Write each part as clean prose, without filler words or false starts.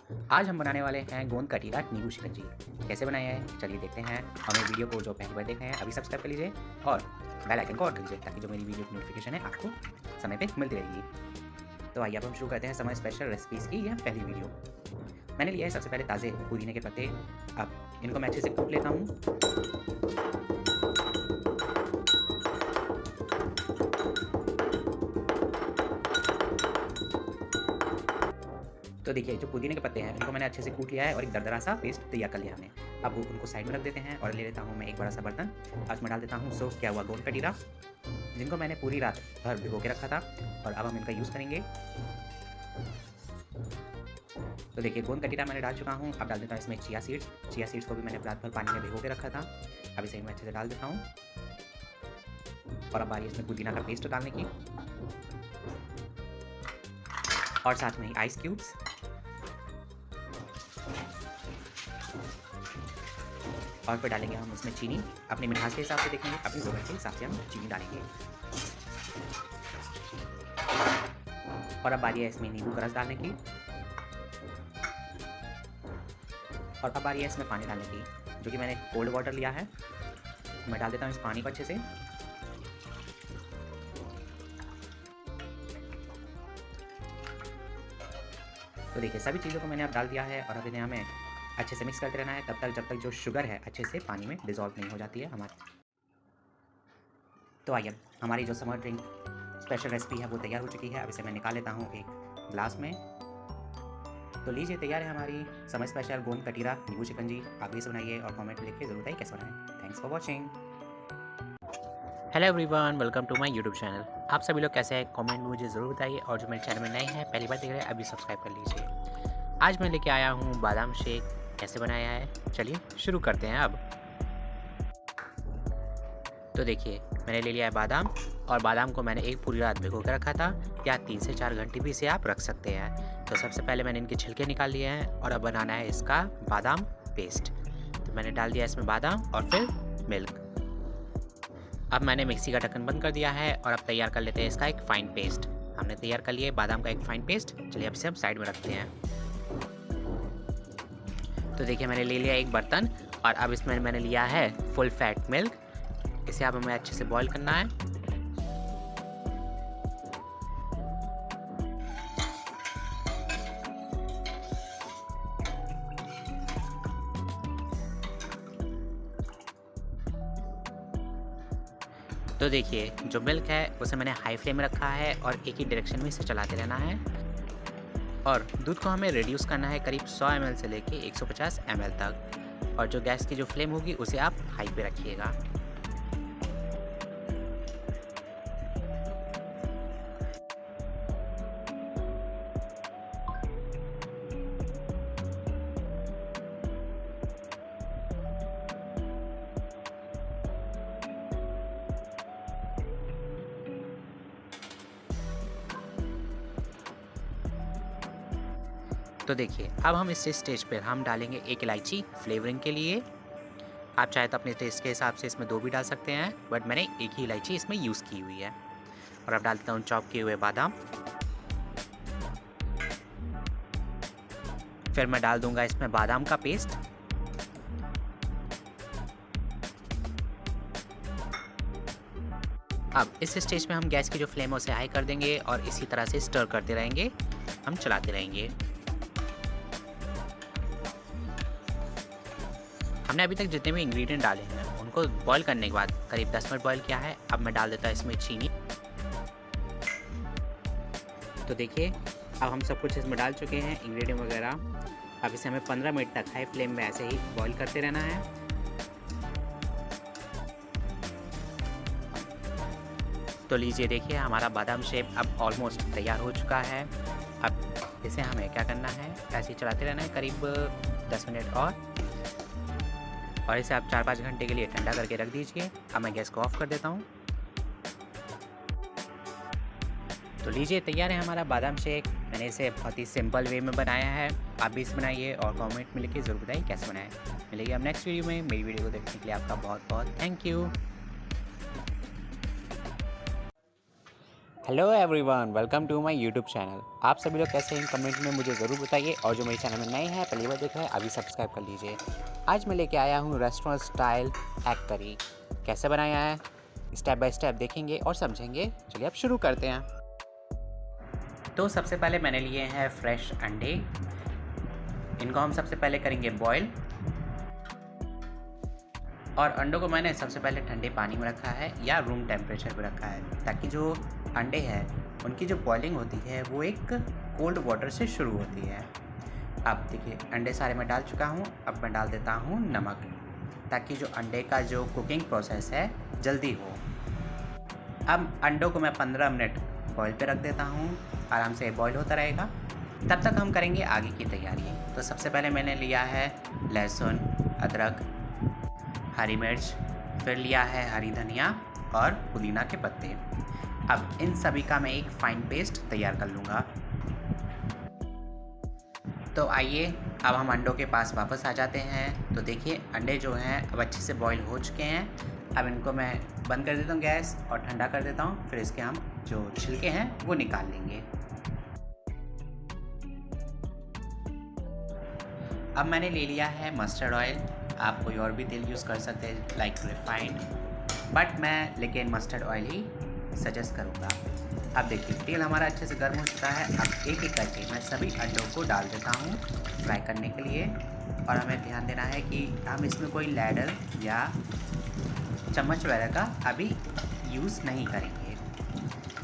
आज हम बनाने वाले हैं गोंद कटीरा नींबू शिकंजी। कैसे बनाया है चलिए देखते हैं। हमें वीडियो को जो पहली बार देख रहे हैं अभी सब्सक्राइब कर लीजिए और बेल आइकन को ऑन कर लीजिए ताकि जो मेरी वीडियो की नोटिफिकेशन है आपको समय पे मिलती रहेगी। तो आइए अब हम शुरू करते हैं समय स्पेशल रेसिपीज़ की यह पहली वीडियो। मैंने लिया है सबसे पहले ताज़े पुदीने के पत्ते। अब इनको मैं अच्छे से कूट लेता हूँ। तो देखिए जो पुदीने के पत्ते हैं इनको मैंने अच्छे से कूट लिया है और एक दरदरा सा पेस्ट तैयार कर लिया हमने। अब उनको साइड में रख देते हैं और ले लेता हूँ मैं एक बड़ा सा बर्तन। आज उसमें डाल देता हूँ सोक किया हुआ गोंद कटीरा, जिनको मैंने पूरी रात भर भिगो के रखा था और अब हम इनका यूज़ करेंगे। तो देखिए गोंद कटीरा मैंने डाल चुका हूँ। अब डाल देता हूँ इसमें चिया सीड्स। चिया सीड्स को भी मैंने रात भर पानी में भिगो के रखा था। अब इसे मैं अच्छे से डाल देता हूँ और अब बारी इसमें पुदीना का पेस्ट डालने की और साथ में ही आइस क्यूब्स और फिर डालेंगे हम इसमें चीनी। अपनी मिठास के हिसाब से देखेंगे, अपनी ज़रूरत के हिसाब से हम चीनी डालेंगे। और अब बारी है इसमें नींबू का रस डालने की और अब बारी है इसमें पानी डालने की, जो कि मैंने कोल्ड वाटर लिया है। मैं डाल देता हूँ इस पानी को अच्छे से। तो देखिए सभी चीज़ों को मैंने अब डाल दिया है और अब इन्हें हमें अच्छे से मिक्स करते रहना है तब तक जब तक जो शुगर है अच्छे से पानी में डिज़ोल्व नहीं हो जाती है हमारी। तो आइए हमारी जो समर ड्रिंक स्पेशल रेसिपी है वो तैयार हो चुकी है। अब इसे मैं निकाल लेता हूँ एक ग्लास में। तो लीजिए तैयार है हमारी समर स्पेशल गोंद कटीरा नींबू शिकंजी। आप भी इसे बनाइए और कमेंट में लिख के ज़रूर बताइए कैसे बनाएं। Thanks for watching. Hello everyone, welcome to my YouTube channel. आप सभी लोग कैसे हैं कमेंट में मुझे ज़रूर बताइए और जो मेरे चैनल में नए हैं पहली बार देख रहे हैं अभी सब्सक्राइब कर लीजिए। आज मैं लेके आया हूँ बादाम शेक। कैसे बनाया है चलिए शुरू करते हैं अब। तो देखिए मैंने ले लिया है बादाम और बादाम को मैंने एक पूरी रात भिगो कर रखा था या 3 से 4 घंटे भी इसे आप रख सकते हैं। तो सबसे पहले मैंने इनके छिलके निकाल लिए हैं और अब बनाना है इसका बादाम पेस्ट। तो मैंने डाल दिया इसमें बादाम और फिर मिल्क। अब मैंने मिक्सी का ढक्कन बंद कर दिया है और अब तैयार कर लेते हैं इसका एक फ़ाइन पेस्ट। हमने तैयार कर लिया बादाम का एक फ़ाइन पेस्ट। चलिए अब इसे हम साइड में रखते हैं। तो देखिए मैंने ले लिया एक बर्तन और अब इसमें मैंने लिया है फुल फैट मिल्क। इसे अब हमें अच्छे से बॉईल करना है। तो देखिए जो मिल्क है उसे मैंने हाई फ्लेम में रखा है और एक ही डायरेक्शन में इसे चलाते रहना है और दूध को हमें रिड्यूस करना है करीब 100 ml से लेके 150 ml तक। और जो गैस की जो फ्लेम होगी उसे आप हाई पे रखिएगा। तो देखिए अब हम इस स्टेज पर हम डालेंगे एक इलायची फ्लेवरिंग के लिए। आप चाहे तो अपने टेस्ट के हिसाब से इसमें 2 भी डाल सकते हैं, बट मैंने एक ही इलायची इसमें यूज़ की हुई है। और अब डाल देता हूँ चॉप किए हुए बादाम। फिर मैं डाल दूंगा इसमें बादाम का पेस्ट। अब इस स्टेज में हम गैस की जो फ्लेम है उसे हाई कर देंगे और इसी तरह से स्टर करते रहेंगे, हम चलाते रहेंगे। हमने अभी तक जितने भी इंग्रेडिएंट डाले हैं उनको बॉईल करने के बाद करीब 10 मिनट बॉईल किया है। अब मैं डाल देता हूँ इसमें चीनी। तो देखिए अब हम सब कुछ इसमें डाल चुके हैं इंग्रेडिएंट वगैरह। अब इसे हमें 15 मिनट तक हाई फ्लेम में ऐसे ही बॉईल करते रहना है। तो लीजिए देखिए हमारा बादाम शेक अब ऑलमोस्ट तैयार हो चुका है। अब इसे हमें क्या करना है, ऐसे ही चलाते रहना है करीब 10 मिनट और इसे आप 4-5 घंटे के लिए ठंडा करके रख दीजिए। अब मैं गैस को ऑफ कर देता हूँ। तो लीजिए तैयार है हमारा बादाम शेक। मैंने इसे बहुत ही सिंपल वे में बनाया है। आप भी इसे बनाइए और कमेंट में लिख के ज़रूर बताइए कैसे बनाएं। मिलेंगे अब नेक्स्ट वीडियो में। मेरी वीडियो को देखने के लिए आपका बहुत बहुत thank you. Hello everyone, welcome to my YouTube channel. आप सभी लोग कैसे हैं कमेंट में मुझे ज़रूर बताइए, और जो मेरे चैनल में नए हैं पहली बार देख रहे हैं अभी सब्सक्राइब कर लीजिए। आज मैं लेके आया हूँ रेस्टोरेंट स्टाइल एग करी। कैसे बनाया है स्टेप बाय स्टेप देखेंगे और समझेंगे। चलिए अब शुरू करते हैं। तो सबसे पहले मैंने लिए हैं फ्रेश अंडे। इनको हम सबसे पहले करेंगे बॉयल, और अंडों को मैंने सबसे पहले ठंडे पानी में रखा है या रूम टेम्परेचर पे रखा है, ताकि जो अंडे हैं उनकी जो बॉइलिंग होती है वो एक कोल्ड वाटर से शुरू होती है। अब देखिए अंडे सारे मैं डाल चुका हूँ। अब मैं डाल देता हूँ नमक, ताकि जो अंडे का जो कुकिंग प्रोसेस है जल्दी हो। अब अंडों को मैं 15 मिनट बॉयल पे रख देता हूँ, आराम से बॉयल होता रहेगा। तब तक हम करेंगे आगे की तैयारी। तो सबसे पहले मैंने लिया है लहसुन, अदरक, हरी मिर्च, फिर लिया है हरी धनिया और पुदीना के पत्ते। अब इन सभी का मैं एक फाइन पेस्ट तैयार कर लूँगा। तो आइए अब हम अंडों के पास वापस आ जाते हैं। तो देखिए अंडे जो हैं अब अच्छे से बॉईल हो चुके हैं। अब इनको मैं बंद कर देता हूँ गैस और ठंडा कर देता हूँ। फिर इसके हम जो छिलके हैं वो निकाल लेंगे। अब मैंने ले लिया है मस्टर्ड ऑयल। आप कोई और भी तेल यूज़ कर सकते हैं लाइक रिफाइंड, बट मैं लेकिन मस्टर्ड ऑयल ही सजेस्ट करूँगा। अब देखिए तेल हमारा अच्छे से गर्म हो चुका है। अब एक एक करके मैं सभी अंडों को डाल देता हूँ फ्राई करने के लिए। और हमें ध्यान देना है कि हम इसमें कोई लैडर या चम्मच वगैरह का अभी यूज़ नहीं करेंगे।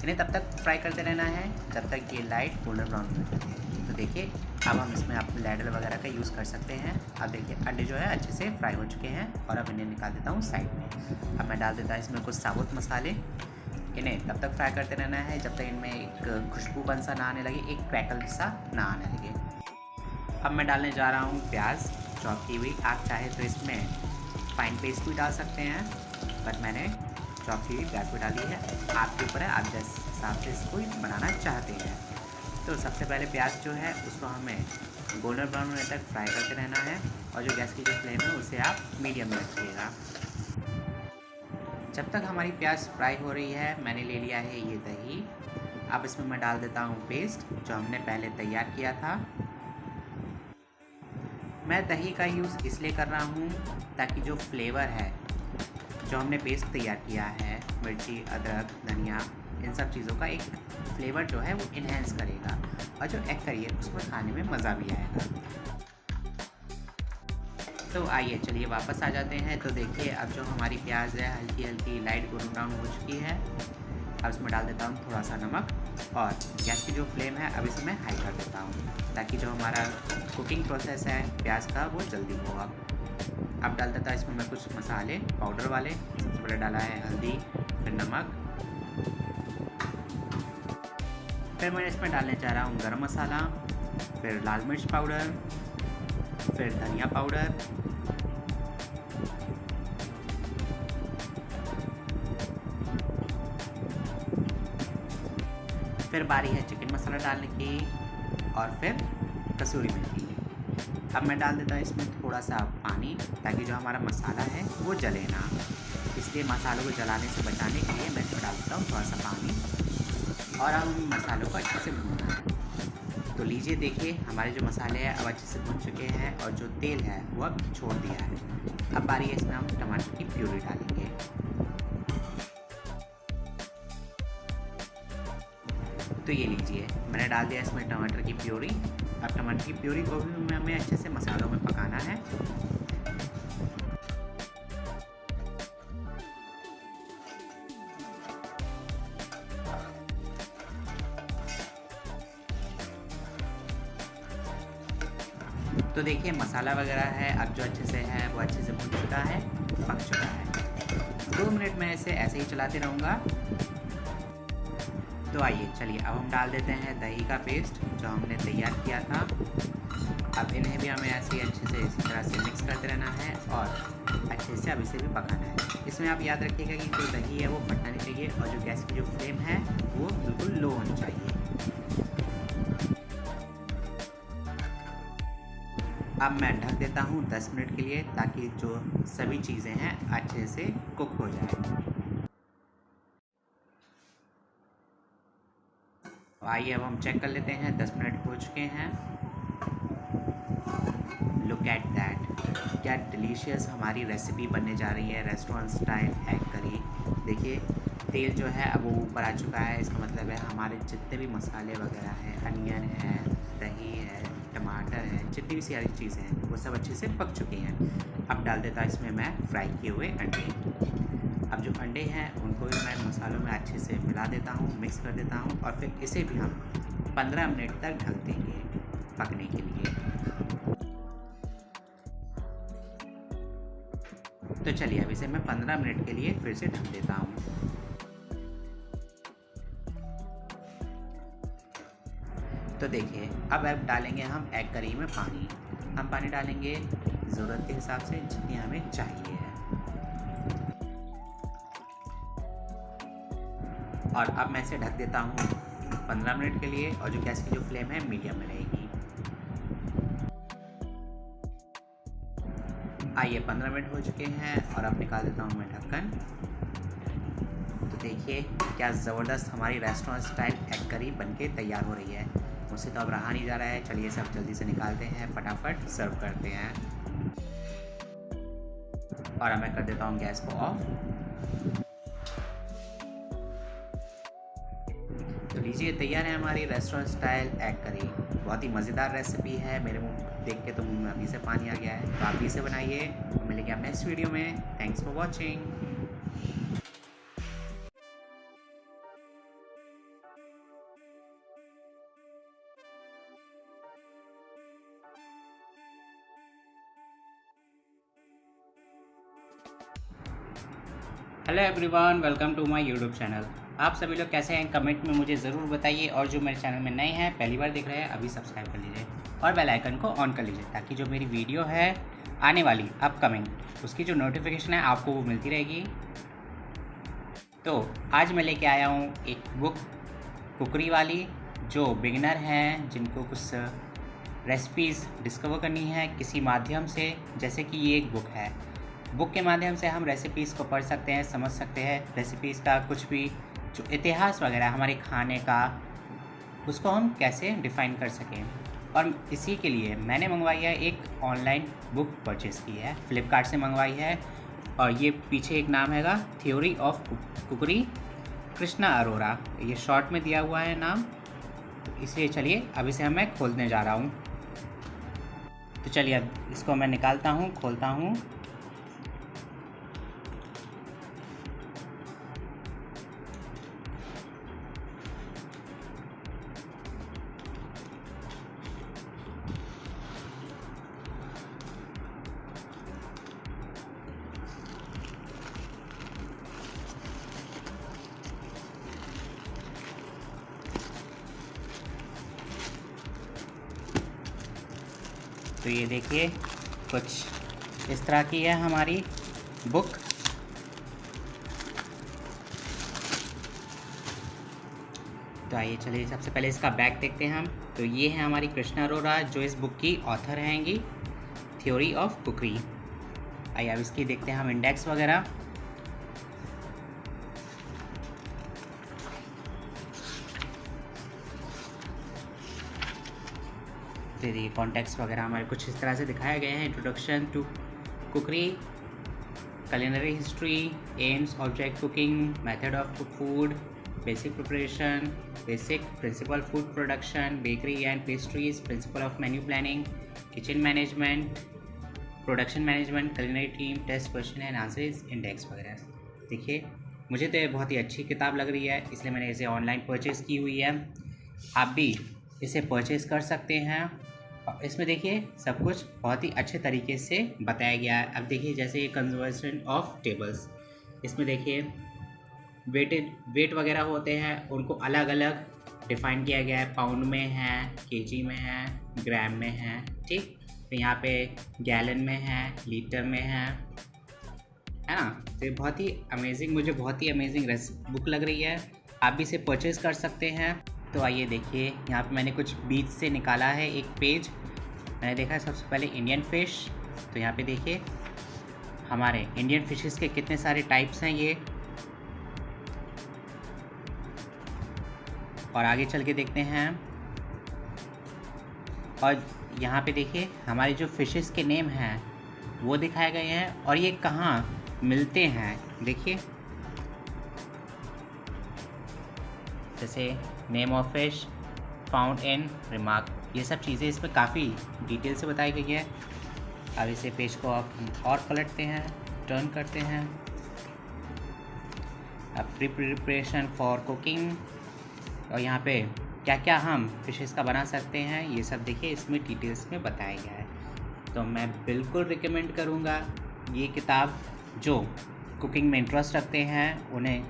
इन्हें तब तक फ्राई करते रहना है जब तक ये लाइट गोल्डन ब्राउन हो जाए। तो देखिए अब हम इसमें आप लैडर वगैरह का यूज़ कर सकते हैं। अब देखिए अंडे जो है अच्छे से फ्राई हो चुके हैं, और अब इन्हें निकाल देता हूँ साइड में। अब मैं डाल देता हूँ इसमें कुछ साबुत मसाले। इन्हें तब तक फ्राई करते रहना है जब तक इनमें एक खुशबूपन सा ना आने लगे, एक क्रैकल सा ना आने लगे। अब मैं डालने जा रहा हूँ प्याज चॉप की हुई। आप चाहे तो इसमें फाइन पेस्ट भी डाल सकते हैं, बट मैंने चॉप की हुई प्याज भी डाली है। आपके ऊपर है, आप जिस हिसाब से इसको बनाना चाहते हैं। तो सबसे पहले प्याज जो है उसको हमें गोल्डन ब्राउन होने तक फ्राई करते रहना है, और जो गैस की जो फ्लेम है उसे आप मीडियम में रखिएगा। जब तक हमारी प्याज फ्राई हो रही है मैंने ले लिया है ये दही। अब इसमें मैं डाल देता हूँ पेस्ट जो हमने पहले तैयार किया था। मैं दही का यूज़ इसलिए कर रहा हूँ ताकि जो फ्लेवर है जो हमने पेस्ट तैयार किया है, मिर्ची, अदरक, धनिया, इन सब चीज़ों का एक फ्लेवर जो है वो इन्हेंस करेगा, और जो एग करी है उसमें खाने में मज़ा भी आएगा। तो आइए चलिए वापस आ जाते हैं। तो देखिए अब जो हमारी प्याज है हल्की हल्की लाइट गोल्डन ब्राउन हो चुकी है। अब इसमें डाल देता हूँ थोड़ा सा नमक, और गैस की जो फ्लेम है अब इसे मैं हाई कर देता हूँ, ताकि जो हमारा कुकिंग प्रोसेस है प्याज का वो जल्दी होगा। अब डाल देता है इसमें मैं कुछ मसाले पाउडर वाले। सबसे पहले डाला है हल्दी, फिर नमक, फिर मैं इसमें डालने जा रहा हूँ गरम मसाला, फिर लाल मिर्च पाउडर, फिर धनिया पाउडर, फिर बारी है चिकन मसाला डालने की, और फिर कसूरी मेथी। अब मैं डाल देता हूँ इसमें थोड़ा सा पानी, ताकि जो हमारा मसाला है वो जले ना। इसलिए मसालों को जलाने से बचाने के लिए मैं इसमें डाल देता हूँ थोड़ा सा पानी, और अब हम मसालों को अच्छे से भूनना है। तो लीजिए देखिए हमारे जो मसाले हैं अब अच्छे से भून चुके हैं, और जो तेल है वो अब छोड़ दिया है। अब बारी है इसमें हम टमाटर की प्यूरी डालेंगे। तो ये लीजिए मैंने डाल दिया इसमें टमाटर की प्यूरी। अब टमाटर की प्यूरी को भी हमें अच्छे से मसालों में पकाना है। तो देखिए मसाला वगैरह है अब जो अच्छे से है वो अच्छे से भुन चुका है, पक चुका है। 2 मिनट में इसे ऐसे ही चलाते रहूँगा। तो आइए चलिए अब हम डाल देते हैं दही का पेस्ट जो हमने तैयार किया था। अब इन्हें भी हमें ऐसे ही अच्छे से इसी तरह से मिक्स करते रहना है, और अच्छे से अब इसे भी पकाना है। इसमें आप याद रखिएगा कि जो दही है वो फटना नहीं चाहिए, और जो गैस की जो फ्लेम है वो बिल्कुल लो होनी चाहिए। अब मैं ढक देता हूँ 10 मिनट के लिए, ताकि जो सभी चीज़ें हैं अच्छे से कुक हो जाए। तो आइए अब हम चेक कर लेते हैं, 10 मिनट हो चुके हैं। लुक एट दैट, क्या डिलीशियस हमारी रेसिपी बनने जा रही है, रेस्टोरेंट स्टाइल एग करी। देखिए तेल जो है अब वो ऊपर आ चुका है, इसका मतलब है हमारे जितने भी मसाले वगैरह हैं, अनियन है, दही है, टमाटर है, जितनी भी सारी चीज़ें हैं वो सब अच्छे से पक चुकी हैं। अब डाल देता इसमें मैं फ्राई किए हुए अंडे। अब जो अंडे हैं उनको भी मैं मसालों में अच्छे से मिला देता हूँ, मिक्स कर देता हूँ और फिर इसे भी हम 15 मिनट तक ढक देंगे पकने के लिए। तो चलिए अब इसे मैं 15 मिनट के लिए फिर से ढक देता हूँ। तो देखिए अब डालेंगे हम एग करी में पानी। हम पानी डालेंगे ज़रूरत के हिसाब से, जितनी हमें चाहिए है। और अब मैं इसे ढक देता हूँ 15 मिनट के लिए, और जो गैस की जो फ्लेम है मीडियम में रहेगी। आइए 15 मिनट हो चुके हैं और अब निकाल देता हूँ मैं ढक्कन। तो देखिए क्या ज़बरदस्त हमारी रेस्टोरेंट स्टाइल एग करी बनके तैयार हो रही है। मुझसे तो अब रहा नहीं जा रहा है, चलिए सब जल्दी से निकालते हैं, फटाफट सर्व करते हैं। और अब मैं कर देता हूँ गैस को ऑफ। तो लीजिए तैयार है हमारी रेस्टोरेंट स्टाइल एग करी। बहुत ही मज़ेदार रेसिपी है, मेरे मुंह देख के तो मुंह में अभी से पानी आ गया है। तो आप भी इसे बनाइए। मिलेंगे आप नेक्स्ट वीडियो में। Thanks for watching. Hello everyone, welcome to my YouTube channel. आप सभी लोग कैसे हैं, कमेंट में मुझे ज़रूर बताइए। और जो मेरे चैनल में नए हैं, पहली बार देख रहे हैं, अभी सब्सक्राइब कर लीजिए और बेल आइकन को ऑन कर लीजिए, ताकि जो मेरी वीडियो है आने वाली अपकमिंग, उसकी जो नोटिफिकेशन है आपको वो मिलती रहेगी। तो आज मैं लेके आया हूँ एक बुक कुकरी वाली, जो बिगिनर हैं, जिनको कुछ रेसिपीज़ डिस्कवर करनी है किसी माध्यम से। जैसे कि ये एक बुक है, बुक के माध्यम से हम रेसिपीज़ को पढ़ सकते हैं, समझ सकते हैं रेसिपीज़ का कुछ भी जो इतिहास वगैरह हमारे खाने का, उसको हम कैसे डिफ़ाइन कर सकें। और इसी के लिए मैंने मंगवाई है, एक ऑनलाइन बुक परचेज़ की है, फ्लिपकार्ट से मंगवाई है। और ये पीछे एक नाम हैगा, थ्योरी ऑफ कुकरी, कृष्णा अरोरा, ये शॉर्ट में दिया हुआ है नाम। तो इसलिए चलिए अब इसे मैं खोलने जा रहा हूँ। तो चलिए अब इसको मैं निकालता हूँ, खोलता हूँ। तो ये देखिए कुछ इस तरह की है हमारी बुक। तो आइए चलिए सबसे पहले इसका बैक देखते हैं हम। तो ये है हमारी कृष्णा अरोरा, जो इस बुक की ऑथर हैंगी, थ्योरी ऑफ कुकरी। आइए अब इसकी देखते हैं हम इंडेक्स वगैरह। तो ये कॉन्टेक्स्ट वगैरह हमारे कुछ इस तरह से दिखाए गए हैं। Introduction to cookery, culinary history, aims, object cooking, method of food, basic preparation, basic principle food production, bakery and pastries, principle of menu planning, kitchen management, production management, culinary team, test question and answers, index वगैरह। देखिए मुझे तो ये बहुत ही अच्छी किताब लग रही है, इसलिए मैंने इसे ऑनलाइन परचेज़ की हुई है। आप भी इसे परचेज़ कर सकते हैं। और इसमें देखिए सब कुछ बहुत ही अच्छे तरीके से बताया गया है। अब देखिए जैसे ये कंजर्वेशन ऑफ टेबल्स, इसमें देखिए वेट वगैरह होते हैं, उनको अलग अलग डिफ़ाइन किया गया है। पाउंड में है, केजी में है, ग्राम में है, ठीक। तो यहाँ पे गैलन में है, लीटर में है ना। तो ये बहुत ही अमेजिंग, मुझे बहुत ही अमेजिंग बुक लग रही है। आप भी इसे परचेज़ कर सकते हैं। तो आइए देखिए यहाँ पे मैंने कुछ बीच से निकाला है एक पेज। मैंने देखा है सबसे पहले इंडियन फ़िश। तो यहाँ पे देखिए हमारे इंडियन फिशेस के कितने सारे टाइप्स हैं। ये और आगे चल के देखते हैं। और यहाँ पे देखिए हमारे जो फिशेस के नेम हैं वो दिखाए गए हैं और ये कहाँ मिलते हैं। देखिए जैसे name of fish, found in, remark, ये सब चीज़ें इसमें काफ़ी डिटेल से बताई गई है। अब इसे पेज को आप और पलटते हैं, टर्न करते हैं। अब प्रिपरेशन फॉर कुकिंग, और यहाँ पे क्या क्या हम फिशेस का बना सकते हैं ये सब देखिए इसमें डिटेल्स में बताया गया है। तो मैं बिल्कुल रिकमेंड करूँगा ये किताब। जो कुकिंग में इंटरेस्ट रखते हैं, उन्हें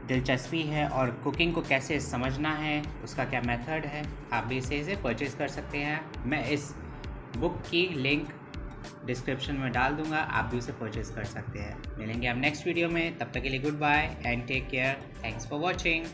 दिलचस्पी है और कुकिंग को कैसे समझना है, उसका क्या मेथड है, आप भी इसे परचेज़ कर सकते हैं। मैं इस बुक की लिंक डिस्क्रिप्शन में डाल दूंगा, आप भी उसे परचेज़ कर सकते हैं। मिलेंगे अब नेक्स्ट वीडियो में, तब तक के लिए good bye and take care. Thanks for watching.